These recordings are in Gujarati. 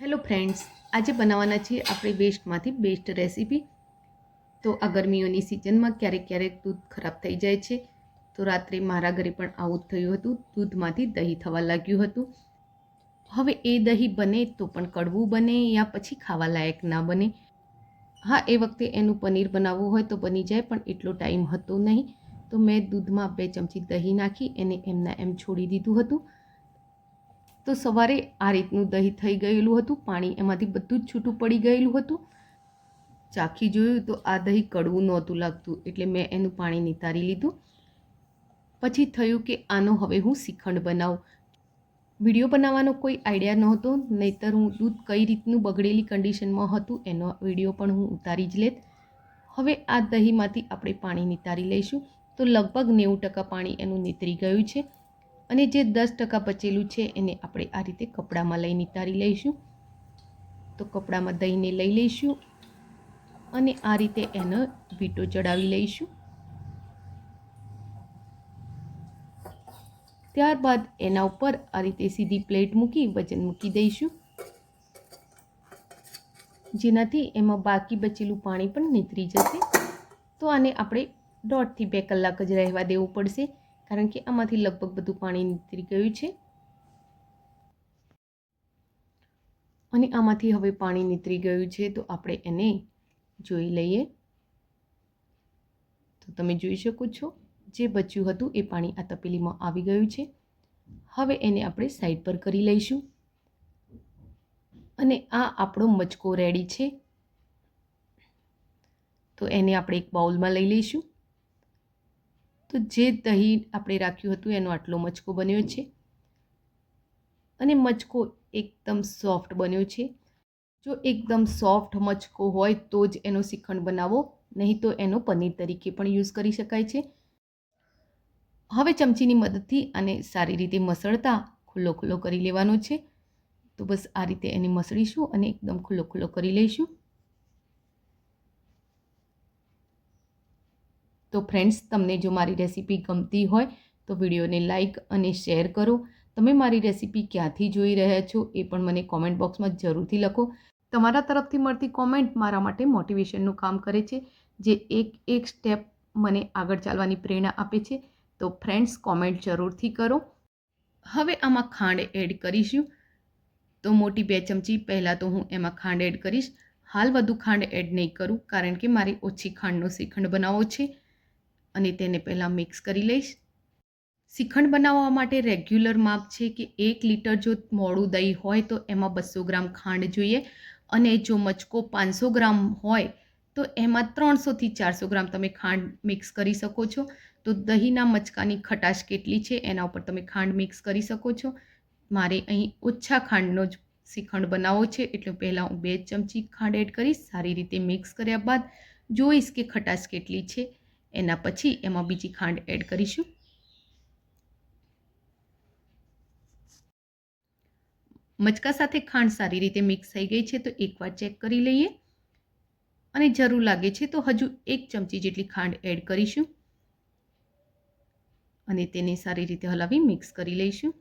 હેલો ફ્રેન્ડ્સ, આજે બનાવવાના છીએ આપણે વેસ્ટમાંથી બેસ્ટ રેસીપી. તો આ ગરમીઓની સિઝનમાં ક્યારેક ક્યારેક દૂધ ખરાબ થઈ જાય છે. તો રાત્રે મારા ઘરે પણ આવું જ થયું હતું. દૂધમાંથી દહીં થવા લાગ્યું હતું. હવે એ દહીં બને તો પણ કડવું બને યા પછી ખાવા લાયક ના બને. હા, એ વખતે એનું પનીર બનાવવું હોય તો બની જાય, પણ એટલો ટાઈમ હતો નહીં. તો મેં દૂધમાં 2 ચમચી દહીં નાખી એને એમના એમ છોડી દીધું હતું. તો સવારે આ રીતનું દહીં થઈ ગયેલું હતું. પાણી એમાંથી બધું જ છૂટું પડી ગયેલું હતું. ચાખી જોયું તો આ દહીં કડવું નહોતું લાગતું, એટલે મેં એનું પાણી નિતારી લીધું. પછી થયું કે આનો હવે હું શ્રીખંડ બનાવું. વિડીયો બનાવવાનો કોઈ આઈડિયા નહોતો, નહીંતર હું દૂધ કઈ રીતનું બગડેલી કન્ડિશનમાં હતું એનો વિડીયો પણ હું ઉતારી જ લેત. હવે આ દહીંમાંથી આપણે પાણી નિતારી લઈશું. તો લગભગ 90% પાણી એનું નીતરી ગયું છે. અને જે 10% બચેલું છે એને આપણે આ રીતે કપડામાં લઈ નિતારી લઈશું. તો કપડામાં દહીંને લઈ લઈશું અને આ રીતે એનો વીંટો ચડાવી લઈશું. ત્યારબાદ એના ઉપર આ રીતે સીધી પ્લેટ મૂકી વજન મૂકી દઈશું, જેનાથી એમાં બાકી બચેલું પાણી પણ નીતરી જશે. તો આને આપણે 1.5 થી 2 કલાક જ રહેવા દેવું પડશે, કારણ કે આમાંથી લગભગ બધું પાણી નીતરી ગયું છે. અને આમાંથી હવે પાણી નીતરી ગયું છે, તો આપણે એને જોઈ લઈએ. તો તમે જોઈ શકો છો, જે બચ્યું હતું એ પાણી આ તપેલીમાં આવી ગયું છે. હવે એને આપણે સાઈડ પર કરી લઈશું. અને આ આપણો મચકો રેડી છે. તો એને આપણે એક બાઉલમાં લઈ લઈશું. તો જે દહીં આપણે રાખ્યું હતું એનો આટલો મચકો બન્યો છે. અને મચકો એકદમ સોફ્ટ બન્યો છે. જો એકદમ સોફ્ટ મચકો હોય તો જ એનો શ્રીખંડ બનાવો, નહીં તો એનો પનીર તરીકે પણ યુઝ કરી શકાય છે. હવે ચમચીની મદદથી આને સારી રીતે મસળતા ખુલ્લો ખુલ્લો કરી લેવાનો છે. તો બસ આ રીતે એને મસળીશું અને એકદમ ખુલ્લો ખુલ્લો કરી લઈશું. તો ફ્રેન્ડ્સ, તમને જો મારી રેસીપી ગમતી હોય તો વિડીયોને લાઇક અને શેર કરો. તમે મારી રેસીપી ક્યાંથી જોઈ રહ્યા છો એ પણ મને કોમેન્ટ બોક્સમાં જરૂરથી લખો. તમારા તરફથી મળતી કોમેન્ટ મારા માટે મોટિવેશનનું કામ કરે છે, જે એક સ્ટેપ મને આગળ ચાલવાની પ્રેરણા આપે છે. તો ફ્રેન્ડ્સ, કોમેન્ટ જરૂરથી કરો. હવે આમાં ખાંડ એડ કરીશું. તો મોટી 2 ચમચી પહેલાં તો હું એમાં ખાંડ એડ કરીશ. હાલ વધુ ખાંડ એડ નહીં કરું, કારણ કે મારે ઓછી ખાંડનો શ્રીખંડ બનાવવો છે. અને તેને પહેલાં મિક્સ કરી લઈશ. શ્રીખંડ બનાવવા માટે રેગ્યુલર માપ છે કે 1 લીટર જો મોડું દહીં હોય તો એમાં 200 ગ્રામ ખાંડ જોઈએ. અને જો મચકો 500 ગ્રામ હોય તો એમાં 300 થી 400 ગ્રામ તમે ખાંડ મિક્સ કરી શકો છો. તો દહીંના મચકાની ખટાશ કેટલી છે એના ઉપર તમે ખાંડ મિક્સ કરી શકો છો. મારે અહીં ઓછા ખાંડનો જ શ્રીખંડ બનાવવો છે, એટલે પહેલાં હું 2 ચમચી ખાંડ એડ કરીશ. સારી રીતે મિક્સ કર્યા બાદ જોઈશ કે ખટાશ કેટલી છે. એના પછી એમાં બીજી ખાંડ એડ કરીશું. મચકા સાથે ખાંડ સારી રીતે મિક્સ થઈ ગઈ છે, તો એકવાર ચેક કરી લઈએ. અને જરૂર લાગે છે તો હજુ 1 ચમચી જેટલી ખાંડ એડ કરીશું. અને તેને સારી રીતે હલાવી મિક્સ કરી લઈશું.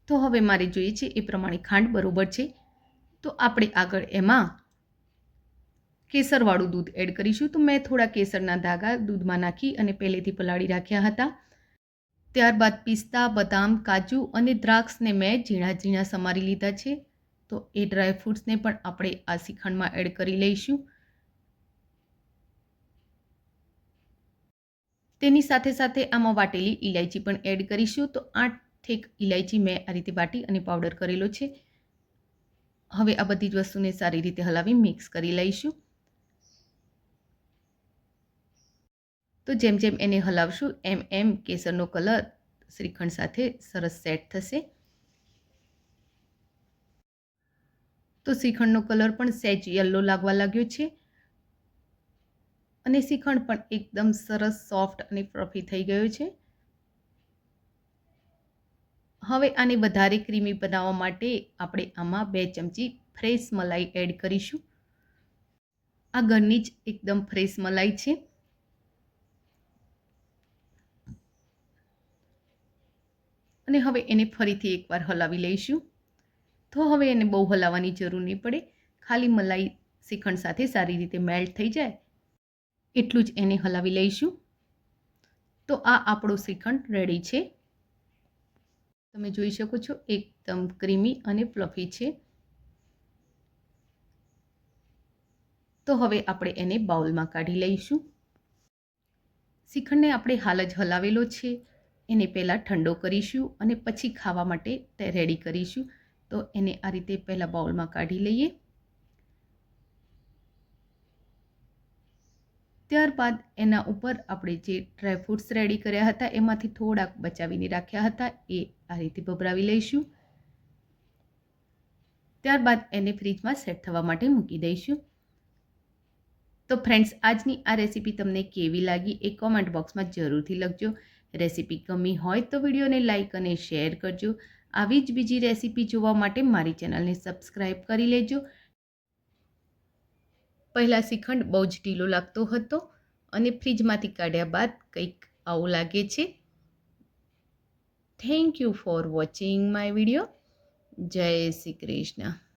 તો હવે મારે જોઈએ છે એ પ્રમાણે ખાંડ બરોબર છે. તો આપણે આગળ એમાં કેસરવાળું દૂધ એડ કરીશું. તો મેં થોડા કેસરના ધાગા દૂધમાં નાખી અને પહેલેથી પલાળી રાખ્યા હતા. ત્યારબાદ પિસ્તા, બદામ, કાજુ અને દ્રાક્ષને મેં ઝીણા ઝીણા સમારી લીધા છે. તો એ ડ્રાય ફ્રૂટ્સને પણ આપણે આ શ્રીખંડમાં એડ કરી લઈશું. તેની સાથે સાથે આમાં વાટેલી ઇલાયચી પણ એડ કરીશું. તો 8 ઇલાયચી મેં આ રીતે વાટી અને પાવડર કરેલો છે. હવે આ બધી જ વસ્તુને સારી રીતે હલાવી મિક્સ કરી લઈશું. તો જેમ જેમ એને હલાવશું એમ એમ કેસરનો કલર શ્રીખંડ સાથે સરસ સેટ થશે. તો શ્રીખંડનો કલર પણ સહેજ યલો લાગવા લાગ્યો છે. અને શ્રીખંડ પણ એકદમ સરસ સોફ્ટ અને ફ્લફી થઈ ગયો છે. હવે આને વધારે ક્રીમી બનાવવા માટે આપણે આમાં 2 ચમચી ફ્રેશ મલાઈ એડ કરીશું. આ ઘરની જ એકદમ ફ્રેશ મલાઈ છે. અને હવે એને ફરીથી એકવાર હલાવી લઈશું. તો હવે એને બહુ હલાવવાની જરૂર નહીં પડે, ખાલી મલાઈ શ્રીખંડ સાથે સારી રીતે મેલ્ટ થઈ જાય એટલું જ એને હલાવી લઈશું. તો આ આપણો શ્રીખંડ રેડી છે. તમે જોઈ શકો છો એકદમ ક્રીમી અને ફ્લફી છે. તો હવે આપણે એને બાઉલમાં કાઢી લઈશું. શ્રીખંડને આપણે હાલ જ હલાવેલો છે, એને પહેલાં ઠંડો કરીશું અને પછી ખાવા માટે તે રેડી કરીશું. તો એને આ રીતે પહેલાં બાઉલમાં કાઢી લઈએ. ત્યારબાદ એના ઉપર આપણે જે ડ્રાયફ્રૂટ્સ રેડી કર્યા હતા એમાંથી થોડાક બચાવીને રાખ્યા હતા એ આ રીતે ભભરાવી લઈશું. ત્યારબાદ એને ફ્રીજમાં સેટ થવા માટે મૂકી દઈશું. તો ફ્રેન્ડ્સ, આજની આ રેસીપી તમને કેવી લાગી એ કોમેન્ટ બોક્સમાં જરૂરથી લખજો. રેસીપી ગમી હોય તો વિડીયોને લાઇક અને શેર કરજો. આવી જ બીજી રેસીપી જોવા માટે મારી ચેનલને સબસ્ક્રાઈબ કરી લેજો. પહેલાં શ્રીખંડ બહુ જ ઢીલો લાગતો હતો અને ફ્રીજમાંથી કાઢ્યા બાદ કંઈક આવું લાગે છે. Thank you for watching my video. જય શ્રી કૃષ્ણ.